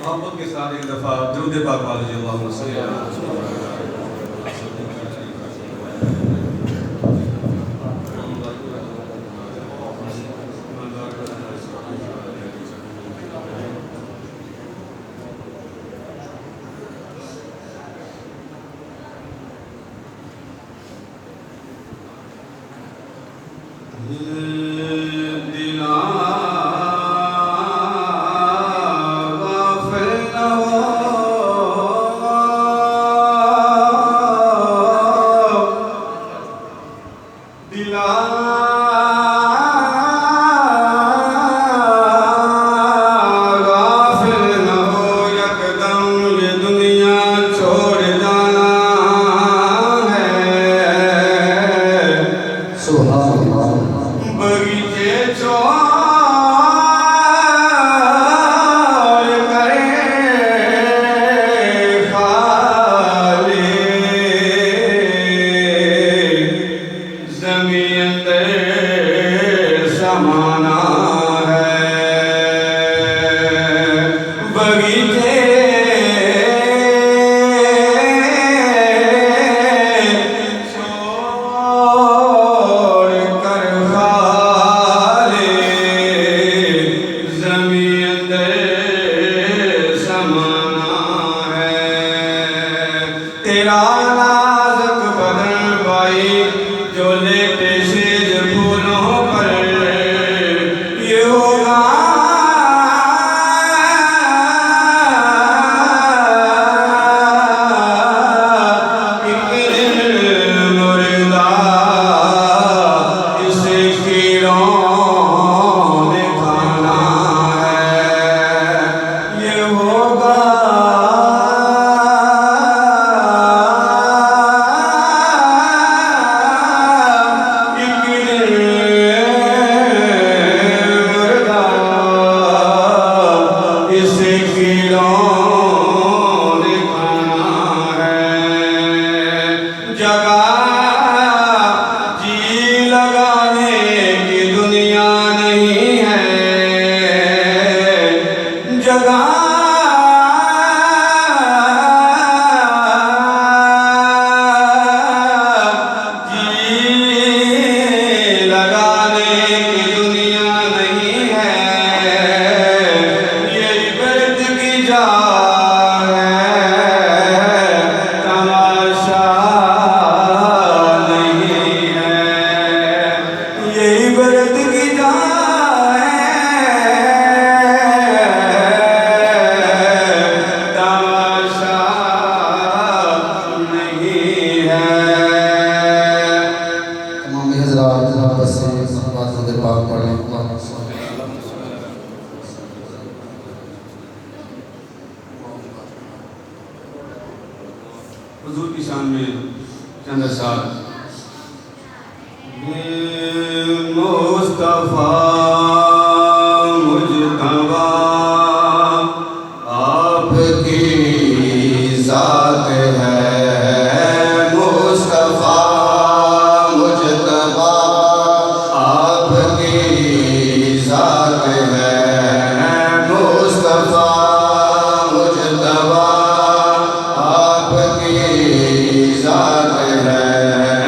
मोहब्बत के साथ एक दफ़ा दुरूद पाक वाले अल्लाहुम्मा सल्ली अला हुजूर की शान में चंद अशआर। मुस्तफा मुजतबा आपकी ज़ात है, मुस्तफा मुजतबा आपकी ज़ात है, मुस्तफा मुजतबा आपकी ज़ात है।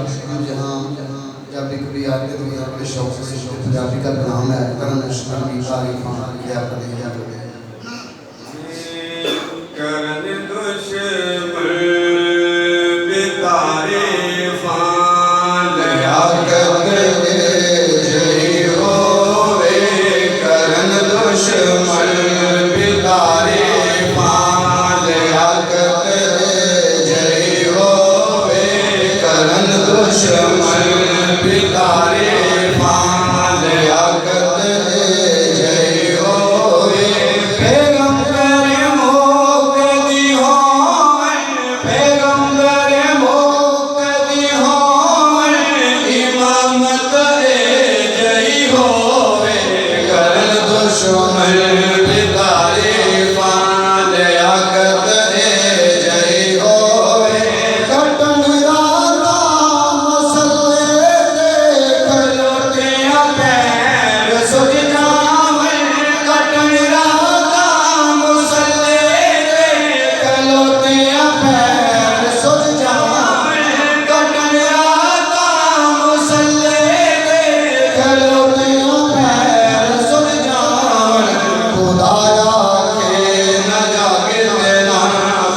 जहाँ जब भी कभी आते तो यहाँ बड़े शौक से पंजाबी का नाम है करन अशरफी तारीफां किया करते करन दुश्मन बितारे फान लिया करते जय होवे करन दुश्मन बितारे फान लिया करते जय होवे करन दुश्मन बितारे फान लिया करते जय होवे पैगंबर मुक्ति होवन पैगंबर मुक्ति होवन इमामत जय होवे करन दुश्मन बितारे फान लिया करते जय होवे कटन राता मसले खलोते पैर सुज जावन कटन राता मसले खलोते पैर सुज जावन कटन राता मसले खलोते पैर सुज जावन खुदाया के न जागे देना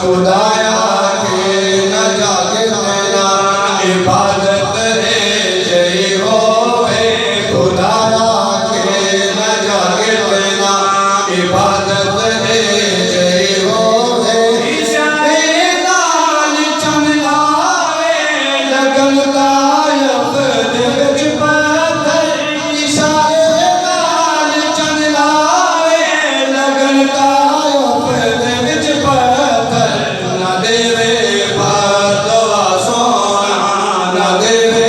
खुदाया के न जागे देना इबादत जय होवे खुदाया के न जागे देना इबादत जय होवे इशारे लाल चमलावे लगन कायफ दिल पत्थर इशारे लाल चमलावे लगन कायफ दिल पत्थर न देवे बदवा सोना न देवे